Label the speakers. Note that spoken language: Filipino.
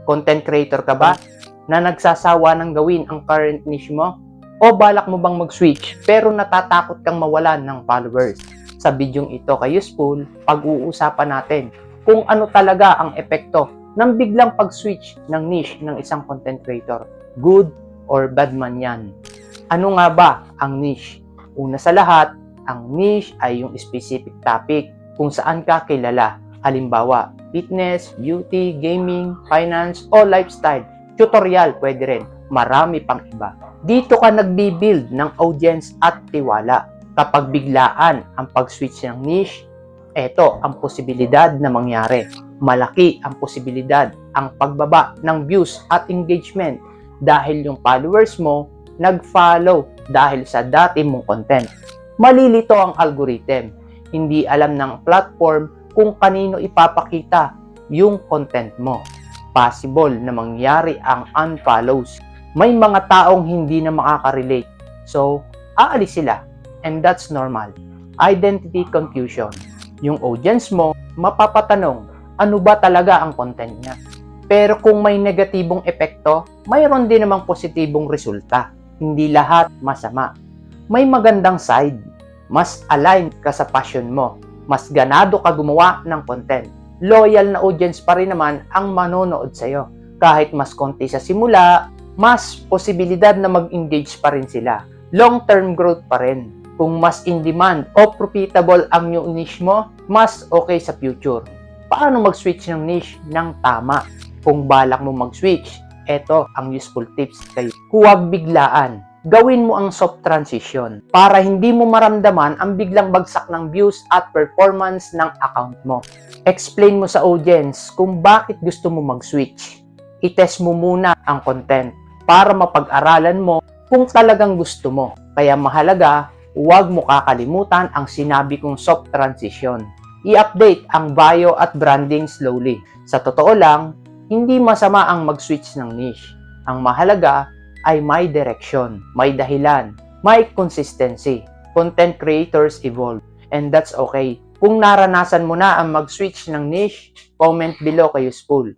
Speaker 1: Content creator ka ba na nagsasawa ng gawin ang current niche mo? O balak mo bang mag-switch pero natatakot kang mawalan ng followers? Sa bidyong ito kay Useful, pag-uusapan natin kung ano talaga ang epekto ng biglang pag-switch ng niche ng isang content creator. Good or bad man yan. Ano nga ba ang niche? Una sa lahat, ang niche ay yung specific topic kung saan ka kilala. Halimbawa, fitness, beauty, gaming, finance, o lifestyle. Tutorial pwede rin. Marami pang iba. Dito ka nagbi-build ng audience at tiwala. Kapag biglaan ang pag-switch ng niche, eto ang posibilidad na mangyari. Malaki ang posibilidad ang pagbaba ng views at engagement dahil yung followers mo nag-follow dahil sa dati mong content. Malilito ang algorithm. Hindi alam ng platform kung kanino ipapakita yung content mo. Possible na mangyari ang unfollows. May mga taong hindi na makaka-relate. So, aalis sila. And that's normal. Identity confusion. Yung audience mo, mapapatanong, ano ba talaga ang content niya? Pero kung may negatibong epekto, mayroon din namang positibong resulta. Hindi lahat masama. May magandang side. Mas aligned ka sa passion mo. Mas ganado ka gumawa ng content. Loyal na audience pa rin naman ang manonood sa'yo. Kahit mas konti sa simula, mas posibilidad na mag-engage pa rin sila. Long-term growth pa rin. Kung mas in-demand o profitable ang new niche mo, mas okay sa future. Paano mag-switch ng niche ng tama? Kung balak mo mag-switch, eto ang useful tips kayo. Huwag biglaan. Gawin mo ang soft transition para hindi mo maramdaman ang biglang bagsak ng views at performance ng account mo. Explain mo sa audience kung bakit gusto mo mag-switch. I-test mo muna ang content para mapag-aralan mo kung talagang gusto mo. Kaya mahalaga, huwag mo kakalimutan ang sinabi kong soft transition. I-update ang bio at branding slowly. Sa totoo lang, hindi masama ang mag-switch ng niche. Ang mahalaga ay may direction, may dahilan, may consistency. Content creators evolve, and that's okay. Kung naranasan mo na ang mag-switch ng niche, comment below kay Useful.